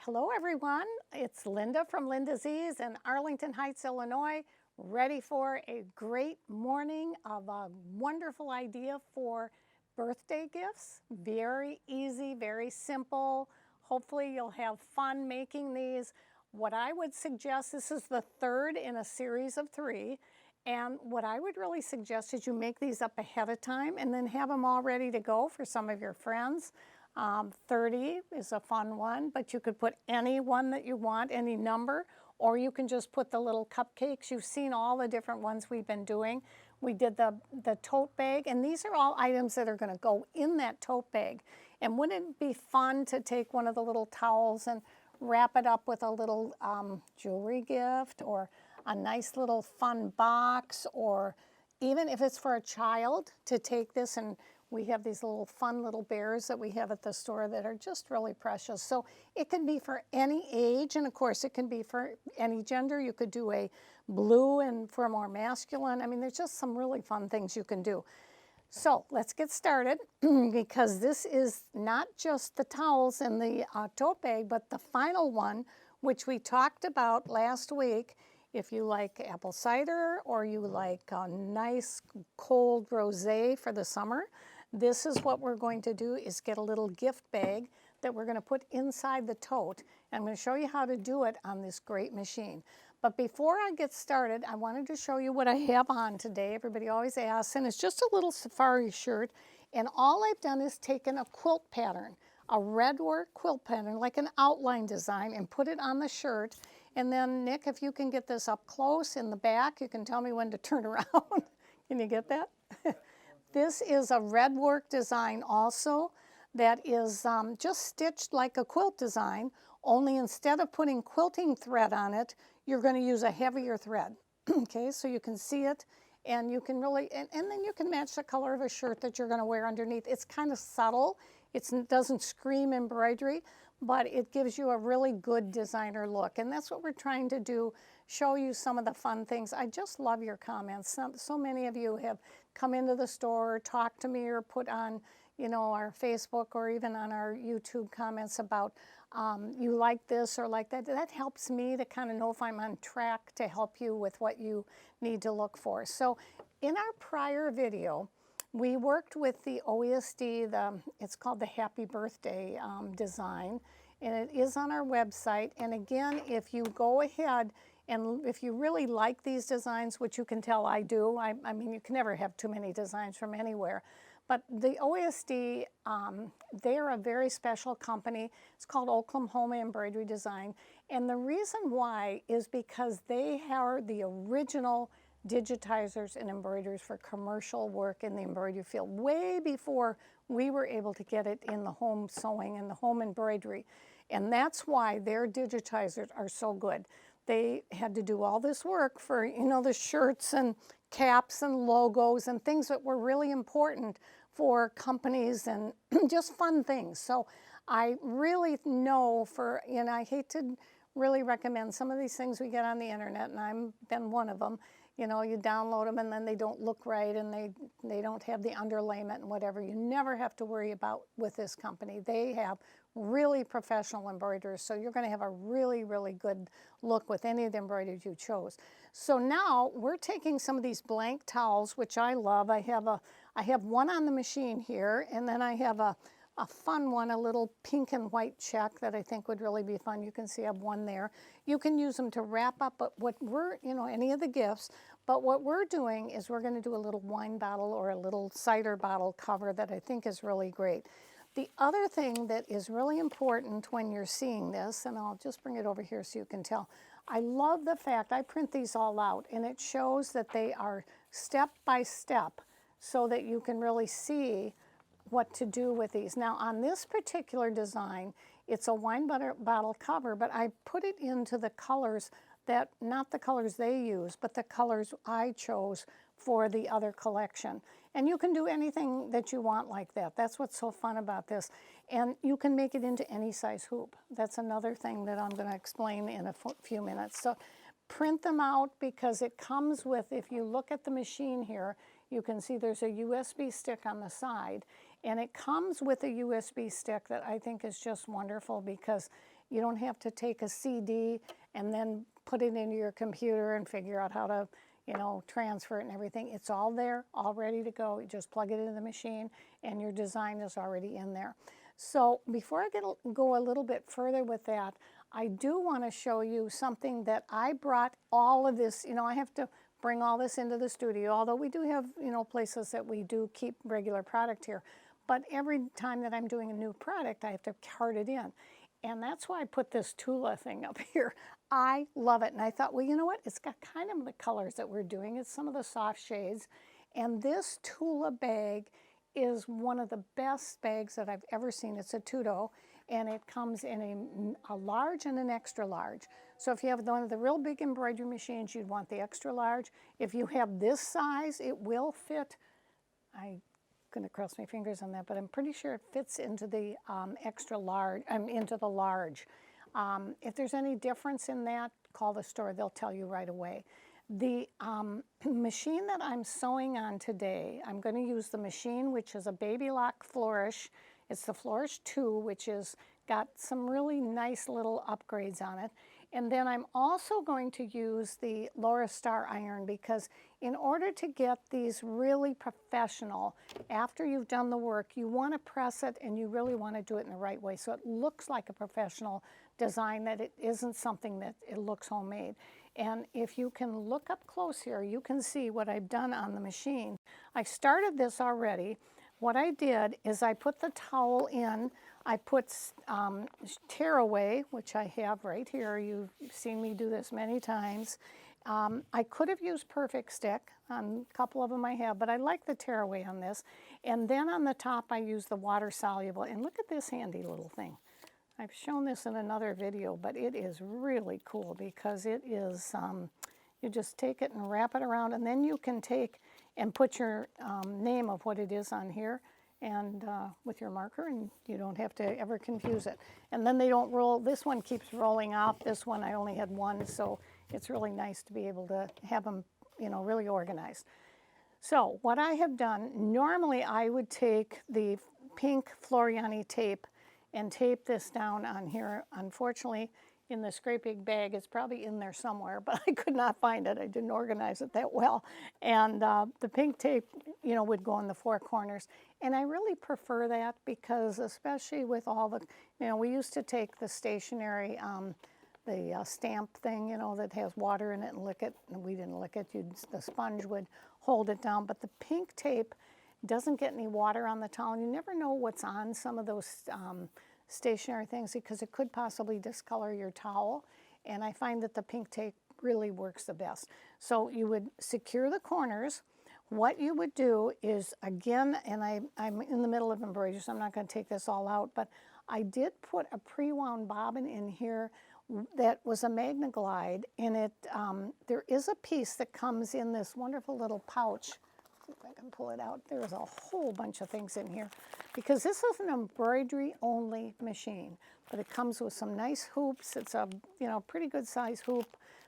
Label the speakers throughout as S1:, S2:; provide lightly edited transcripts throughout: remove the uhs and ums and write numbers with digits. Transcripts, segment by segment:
S1: Hello everyone, it's Linda from Linda's Ease in Arlington Heights, Illinois, ready for a great morning of a wonderful idea for birthday gifts. Very easy, very simple. Hopefully you'll have fun making these. What I would suggest, this is the third in a series of 3, and what I would really suggest is you make these up ahead of time and then have them all ready to go for some of your friends. 30 is a fun one, but you could put any one that you want, any number, or you can just put the little cupcakes. You've seen all the different ones we've been doing. We did the tote bag, and these are all items that are going to go in that tote bag. And wouldn't it be fun to take one of the little towels and wrap it up with a little jewelry gift, or a nice little fun box, or even if it's for a child, to take this, and we have these little fun little bears that we have at the store that are just really precious. So it can be for any age, and of course it can be for any gender. You could do a blue and for more masculine. I mean, there's just some really fun things you can do. So let's get started because this is not just the towels in the tote bag, but the final one, which we talked about last week. If you like apple cider or you like a nice cold rosé for the summer, this is what we're going to do, is get a little gift bag that we're going to put inside the tote. And I'm going to show you how to do it on this great machine. But before I get started, I wanted to show you what I have on today. Everybody always asks, and it's just a little safari shirt. And all I've done is taken a quilt pattern, a red work quilt pattern, like an outline design, and put it on the shirt. And then, Nick, if you can get this up close in the back, you can tell me when to turn around. Can you get that? This is a red work design also that is just stitched like a quilt design, only instead of putting quilting thread on it, you're going to use a heavier thread. Okay, so you can see it, and you can really, and then you can match the color of a shirt that you're going to wear underneath. It's kind of subtle. It doesn't scream embroidery, but it gives you a really good designer look. And that's what we're trying to do, show you some of the fun things. I just love your comments. So many of you have come into the store, talked to me, or put on, you know, our Facebook or even on our YouTube comments about you like this or like that. That helps me to kind of know if I'm on track to help you with what you need to look for. So in our prior video, we worked with the OESD, it's called the Happy Birthday design, and it is on our website. And again, if you go ahead and if you really like these designs, which you can tell I do, I mean, you can never have too many designs from anywhere. But the OESD, they're a very special company. It's called Oklahoma Embroidery Design. And the reason why is because they are the original digitizers and embroiderers for commercial work in the embroidery field, way before we were able to get it in the home sewing and the home embroidery. And that's why their digitizers are so good. They had to do all this work for, you know, the shirts and caps and logos and things that were really important for companies and just fun things. So I really know for, you know, I hate to really recommend some of these things we get on the internet, and I've been one of them. You know, you download them and then they don't look right, and they don't have the underlayment and whatever. You never have to worry about with this company. They have really professional embroiderers, so you're going to have a really, really good look with any of the embroideries you chose. So now we're taking some of these blank towels, which I love. I have one on the machine here, and then I have a fun one, a little pink and white check that I think would really be fun. You can see I have one there. You can use them to wrap up what we're, you know, any of the gifts, but what we're doing is we're going to do a little wine bottle or a little cider bottle cover that I think is really great. The other thing that is really important when you're seeing this, and I'll just bring it over here so you can tell, I love the fact I print these all out, and it shows that they are step by step so that you can really see what to do with these. Now on this particular design, it's a wine bottle cover, but I put it into the colors that, not the colors they use, but the colors I chose for the other collection. And you can do anything that you want like that. That's what's so fun about this. And you can make it into any size hoop. That's another thing that I'm going to explain in a few minutes. So print them out because it comes with, if you look at the machine here, you can see there's a USB stick on the side, and it comes with a USB stick that I think is just wonderful because You don't have to take a CD and then put it into your computer and figure out how to, transfer it and everything. It's all there, all ready to go. You just plug it into the machine and your design is already in there. So before I go a little bit further with that, I do want to show you something that I brought all of this. I have to bring all this into the studio, although we do have, places that we do keep regular product here. But every time that I'm doing a new product, I have to cart it in. And that's why I put this Tula thing up here. I love it. And I thought, well, you know what? It's got kind of the colors that we're doing. It's some of the soft shades. And this Tula bag is one of the best bags that I've ever seen. It's a Tudo, and it comes in a large and an extra large. So if you have one of the real big embroidery machines, you'd want the extra large. If you have this size, it will fit. I'm going to cross my fingers on that, but I'm pretty sure it fits into the extra large, into the large. If there's any difference in that, call the store. They'll tell you right away. The machine that I'm sewing on today, I'm going to use the machine, which is a Baby Lock Flourish. It's the Flourish II, which is got some really nice little upgrades on it. And then I'm also going to use the Laura Star iron, because in order to get these really professional, after you've done the work, you want to press it and you really want to do it in the right way so it looks like a professional design, that it isn't something that it looks homemade. And if you can look up close here, you can see what I've done on the machine. I started this already. What I did is I put the towel in. I put tearaway, which I have right here. You've seen me do this many times. I could have used Perfect Stick. A couple of them I have, but I like the tearaway on this. And then on the top, I use the water soluble. And look at this handy little thing. I've shown this in another video, but it is really cool because it is, you just take it and wrap it around, and then you can take and put your name of what it is on here and with your marker, and you don't have to ever confuse it. And then they don't roll. This one keeps rolling off. This one I only had one, so it's really nice to be able to have them, really organized. So what I have done, normally I would take the pink Floriani tape and tape this down on here. Unfortunately, in this great big bag, it's probably in there somewhere, but I could not find it. I didn't organize it that well. And the pink tape, would go in the four corners. And I really prefer that because, especially with all the, we used to take the stationery, the stamp thing, that has water in it and lick it. And we didn't lick it. The sponge would hold it down. But the pink tape doesn't get any water on the towel. And you never know what's on some of those stationary things because it could possibly discolor your towel. And I find that the pink tape really works the best. So you would secure the corners. What you would do is, again, and I'm in the middle of embroidery, so I'm not going to take this all out, but I did put a pre-wound bobbin in here that was a Magna Glide, and it there is a piece that comes in this wonderful little pouch. If I can pull it out. There's a whole bunch of things in here because this is an embroidery only machine, but it comes with some nice hoops. It's a pretty good size hoop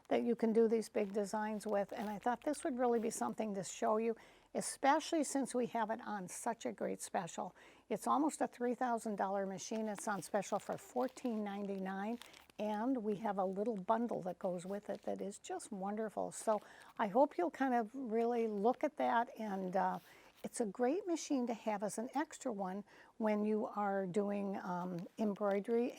S1: that you can do these big designs with, and I thought this would really be something to show you, especially since we have it on such a great special. It's almost a $3,000 machine. It's on special for $14.99. And we have a little bundle that goes with it that is just wonderful. So I hope you'll kind of really look at that. And it's a great machine to have as an extra one when you are doing embroidery,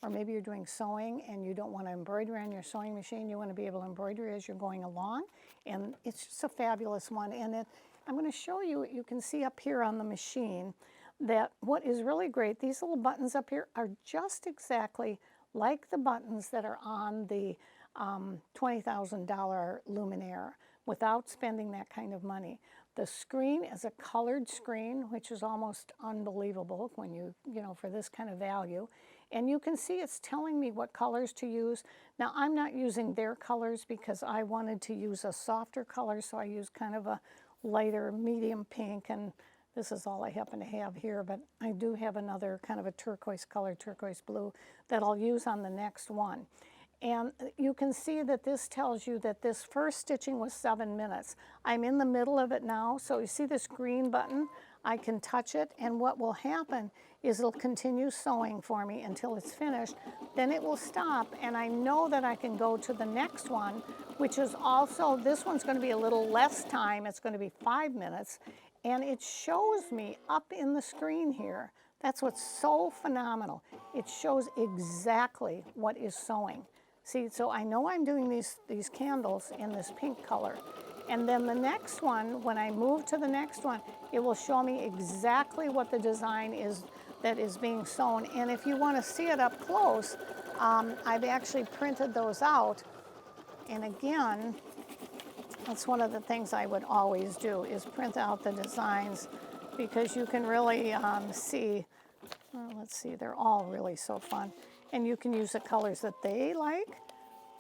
S1: or maybe you're doing sewing and you don't want to embroider on your sewing machine. You want to be able to embroider as you're going along. And it's just a fabulous one. And I'm going to show you, you can see up here on the machine that what is really great, these little buttons up here are just exactly like the buttons that are on the $20,000 Luminaire without spending that kind of money. The screen is a colored screen, which is almost unbelievable when for this kind of value. And you can see it's telling me what colors to use. Now, I'm not using their colors because I wanted to use a softer color, so I used kind of a lighter medium pink, and this is all I happen to have here, but I do have another kind of a turquoise color, turquoise blue, that I'll use on the next one. And you can see that this tells you that this first stitching was 7 minutes. I'm in the middle of it now, so you see this green button? I can touch it, and what will happen is it'll continue sewing for me until it's finished. Then it will stop, and I know that I can go to the next one, which is also, this one's going to be a little less time. It's going to be 5 minutes, and it shows me up in the screen here. That's what's so phenomenal. It shows exactly what is sewing. See, so I know I'm doing these candles in this pink color. And then the next one, when I move to the next one, it will show me exactly what the design is that is being sewn. And if you want to see it up close, I've actually printed those out. And again, that's one of the things I would always do, is print out the designs, because you can really see, let's see, they're all really so fun. And you can use the colors that they like.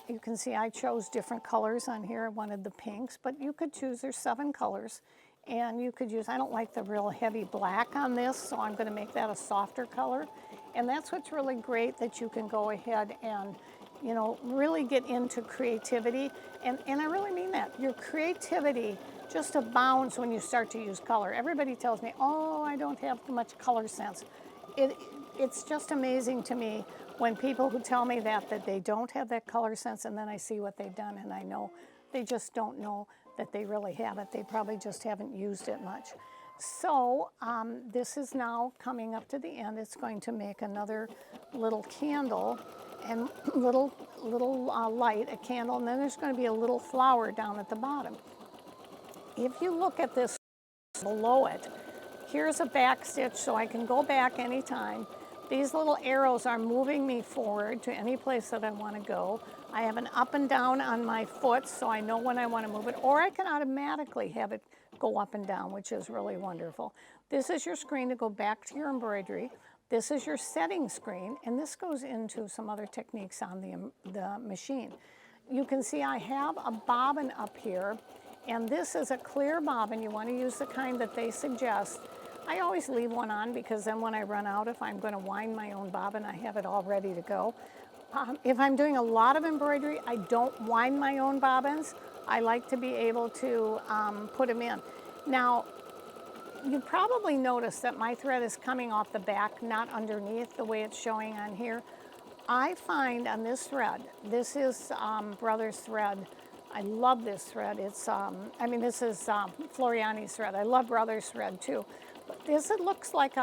S1: You can see I chose different colors on here. I wanted the pinks, but you could choose, there's 7 colors. And you could use, I don't like the real heavy black on this, so I'm going to make that a softer color. And that's what's really great, that you can go ahead and, you know, really get into creativity. And I really mean that. Your creativity just abounds when you start to use color. Everybody tells me, oh, I don't have much color sense. It's just amazing to me when people who tell me that they don't have that color sense, and then I see what they've done, and I know they just don't know that they really have it. They probably just haven't used it much. So this is now coming up to the end. It's going to make another little candle and little light, a candle, and then there's going to be a little flower down at the bottom. If you look at this below it, here's a back stitch, so I can go back anytime. These little arrows are moving me forward to any place that I want to go. I have an up and down on my foot, so I know when I want to move it, or I can automatically have it go up and down, which is really wonderful. This is your screen to go back to your embroidery. This is your setting screen, and this goes into some other techniques on the machine. You can see I have a bobbin up here, and this is a clear bobbin. You want to use the kind that they suggest. I always leave one on, because then when I run out, if I'm going to wind my own bobbin, I have it all ready to go. If I'm doing a lot of embroidery, I don't wind my own bobbins. I like to be able to put them in. Now, you probably noticed that my thread is coming off the back, not underneath the way it's showing on here. I find on this thread, this is Brothers thread. I love this thread. It's, I mean, this is Floriani's thread. I love Brothers thread too. But this, it looks like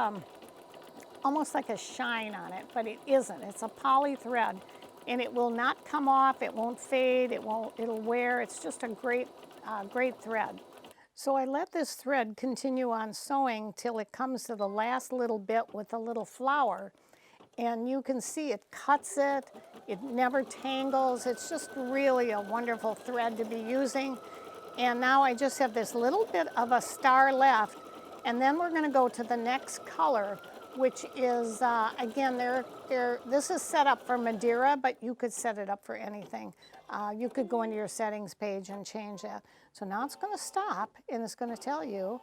S1: almost like a shine on it, but it isn't. It's a poly thread, and it will not come off. It won't fade. It'll wear. It's just a great thread. So I let this thread continue on sewing till it comes to the last little bit with the little flower, and you can see it cuts it. It never tangles. It's just really a wonderful thread to be using. And now I just have this little bit of a star left. And then we're going to go to the next color, which is, again, this is set up for Madeira, but you could set it up for anything. You could go into your settings page and change that. So now it's going to stop, and it's going to tell you,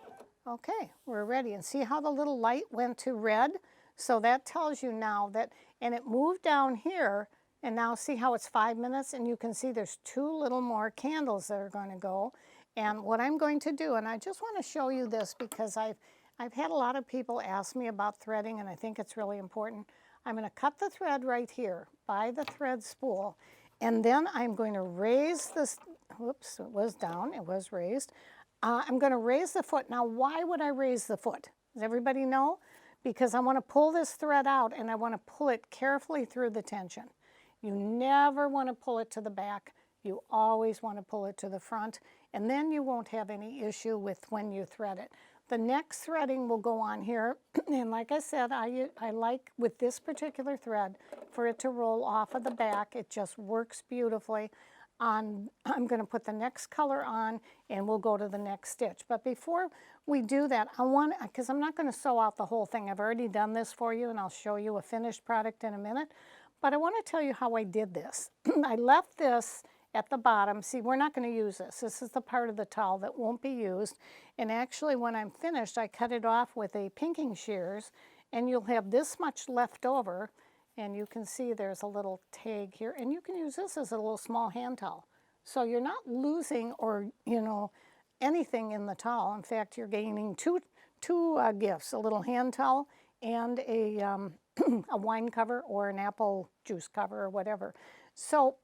S1: okay, we're ready. And see how the little light went to red? So that tells you now that, and it moved down here, and now see how it's 5 minutes, and you can see there's 2 little more candles that are going to go. And what I'm going to do, and I just want to show you this because I've had a lot of people ask me about threading, and I think it's really important. I'm going to cut the thread right here by the thread spool, and then I'm going to raise this, whoops, it was down, it was raised. I'm going to raise the foot. Now, why would I raise the foot? Does everybody know? Because I want to pull this thread out, and I want to pull it carefully through the tension. You never want to pull it to the back. You always want to pull it to the front, and then you won't have any issue with when you thread it. The next threading will go on here, and like I said, I like with this particular thread for it to roll off of the back. It just works beautifully. I'm going to put the next color on, and we'll go to the next stitch. But before we do that, because I'm not going to sew out the whole thing. I've already done this for you, and I'll show you a finished product in a minute. But I want to tell you how I did this. I left this at the bottom. See, we're not going to use this. This is the part of the towel that won't be used. And actually, when I'm finished, I cut it off with a pinking shears, and you'll have this much left over. And you can see there's a little tag here, and you can use this as a little small hand towel. So you're not losing or, anything in the towel. In fact, you're gaining two two gifts, a little hand towel and a wine cover or an apple juice cover or whatever. So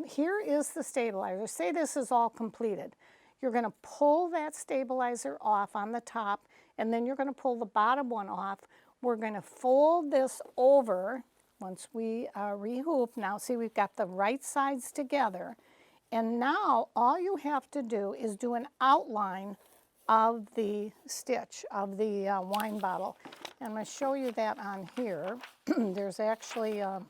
S1: here is the stabilizer. Say this is all completed. You're going to pull that stabilizer off on the top, and then you're going to pull the bottom one off. We're going to fold this over once we rehoop. Now see, we've got the right sides together. And now all you have to do is do an outline of the stitch of the wine bottle. And I'm going to show you that on here. There's actually a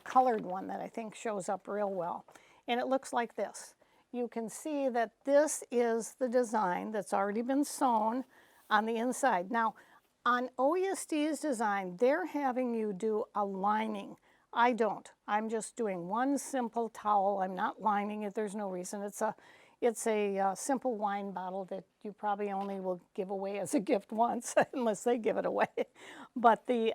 S1: colored one that I think shows up real well. And it looks like this. You can see that this is the design that's already been sewn on the inside. Now, on OESD's design, they're having you do a lining. I don't. I'm just doing one simple towel. I'm not lining it. There's no reason. It's a simple wine bottle that you probably only will give away as a gift once, unless they give it away. But the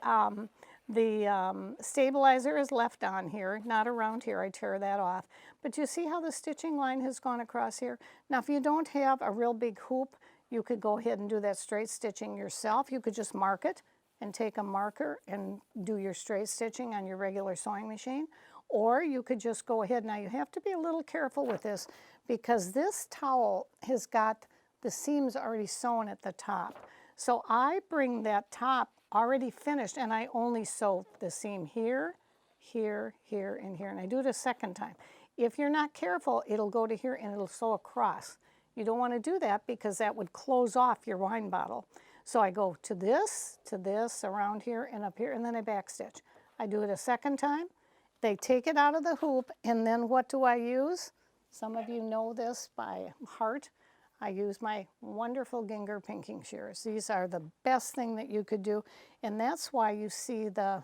S1: stabilizer is left on here, not around here. I tear that off. But you see how the stitching line has gone across here? Now, if you don't have a real big hoop, you could go ahead and do that straight stitching yourself. You could just mark it and take a marker and do your straight stitching on your regular sewing machine. Or you could just go ahead. Now, you have to be a little careful with this because this towel has got the seams already sewn at the top. So I bring that top already finished, and I only sew the seam here, here, here, and here. And I do it a second time. If you're not careful, it'll go to here and it'll sew across. You don't want to do that because that would close off your wine bottle. So I go to this, around here, and up here, and then I backstitch. I do it a second time. They take it out of the hoop, and then what do I use? Some of you know this by heart. I use my wonderful Ginger pinking shears. These are the best thing that you could do, and that's why you see the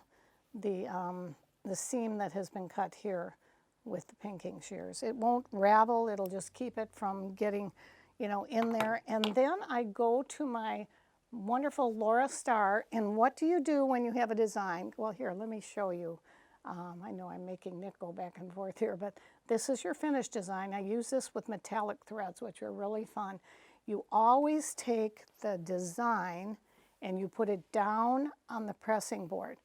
S1: seam that has been cut here with the pinking shears. It won't ravel. It'll just keep it from getting, in there. And then I go to my wonderful Laura Star. And what do you do when you have a design? Well, here, let me show you. I know I'm making Nick go back and forth here, but this is your finished design. I use this with metallic threads, which are really fun. You always take the design and you put it down on the pressing board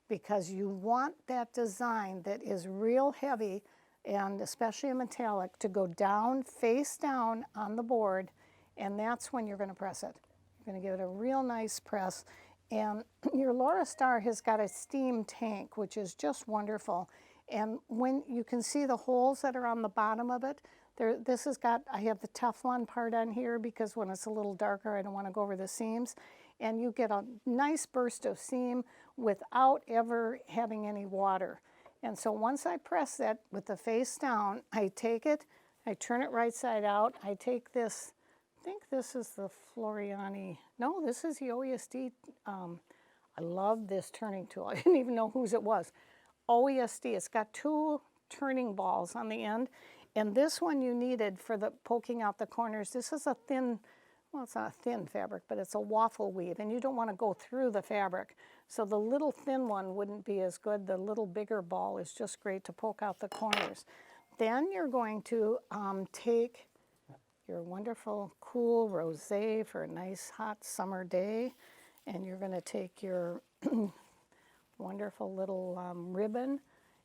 S1: because you want that design that is real heavy and especially a metallic to go down, face down on the board, and that's when you're going to press it. You're going to give it a real nice press. And your Laura Star has got a steam tank, which is just wonderful. And when you can see the holes that are on the bottom of it, I have the Teflon part on here because when it's a little darker, I don't want to go over the seams. And you get a nice burst of seam without ever having any water. And so once I press that with the face down, I take it, I turn it right side out. I take this, I think this is the Floriani, no, this is the OESD. I love this turning tool. I didn't even know whose it was. OESD, it's got two turning balls on the end. And this one you needed for the poking out the corners. This is a thin, well, it's not a thin fabric, but it's a waffle weave, and you don't want to go through the fabric. So the little thin one wouldn't be as good. The little bigger ball is just great to poke out the corners. Then you're going to take your wonderful cool rosé for a nice hot summer day, and you're going to take your wonderful little ribbon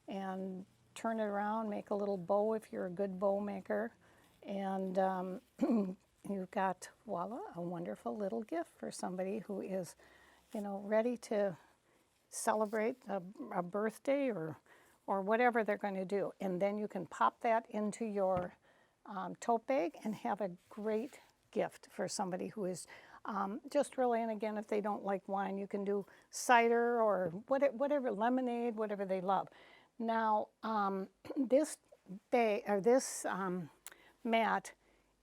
S1: and turn it around, make a little bow if you're a good bow maker, and you've got, voila, a wonderful little gift for somebody who is, ready to celebrate a birthday or whatever they're going to do. And then you can pop that into your tote bag and have a great gift for somebody who is just really, and again, if they don't like wine, you can do cider or whatever, lemonade, whatever they love. Now, this mat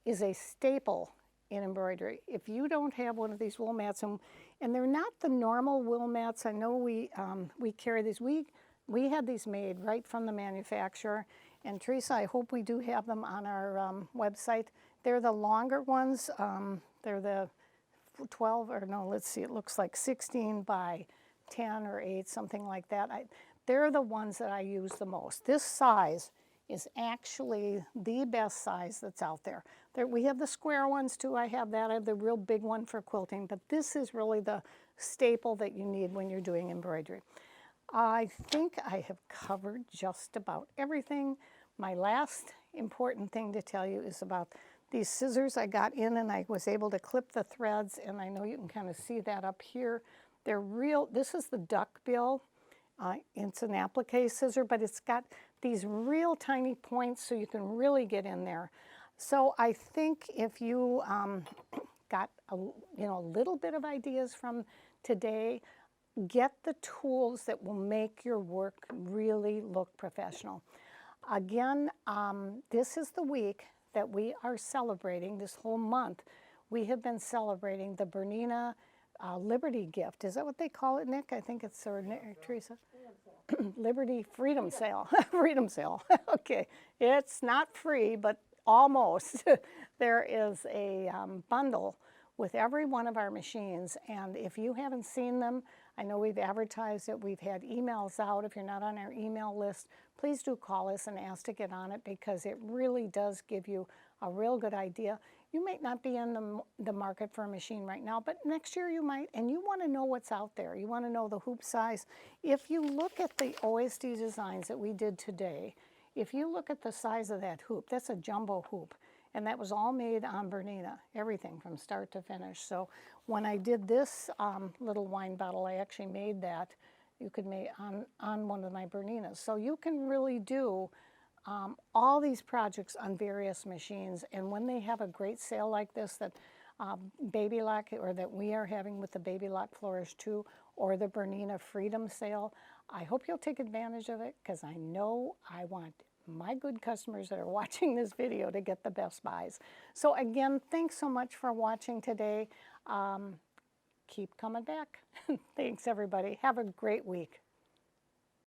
S1: is a staple in embroidery. If you don't have one of these wool mats, and they're not the normal wool mats. I know we carry these. We had these made right from the manufacturer. And Teresa, I hope we do have them on our website. They're the longer ones. They're the 12, or no, let's see, it looks like 16 by 10 or 8, something like that. They're the ones that I use the most. This size is actually the best size that's out there. We have the square ones too. I have that. I have the real big one for quilting, but this is really the staple that you need when you're doing embroidery. I think I have covered just about everything. My last important thing to tell you is about these scissors I got in, and I was able to clip the threads, and I know you can kind of see that up here. They're real, this is the duck bill. It's an applique scissor, but it's got these real tiny points so you can really get in there. So I think if you got a little bit of ideas from today, get the tools that will make your work really look professional. Again, this is the week that we are celebrating, this whole month. We have been celebrating the Bernina Liberty Gift. Is that what they call it, Nick? I think it's, or Teresa? Liberty Freedom Sale. Freedom Sale. Okay. It's not free, but almost. There is a bundle with every one of our machines, and if you haven't seen them, I know we've advertised it, we've had emails out. If you're not on our email list, please do call us and ask to get on it, because it really does give you a real good idea. You might not be in the market for a machine right now, but next year you might, and you want to know what's out there. You want to know the hoop size. If you look at the OSD designs that we did today, if you look at the size of that hoop, that's a jumbo hoop. And that was all made on Bernina, everything from start to finish. So when I did this little wine bottle, I actually made that. You could make on one of my Berninas. So you can really do all these projects on various machines. And when they have a great sale like this, that Baby Lock, or that we are having with the Baby Lock Flourish II, or the Bernina Freedom Sale, I hope you'll take advantage of it, because I know I want my good customers that are watching this video to get the best buys. So again, thanks so much for watching today. Keep coming back. Thanks, everybody. Have a great week.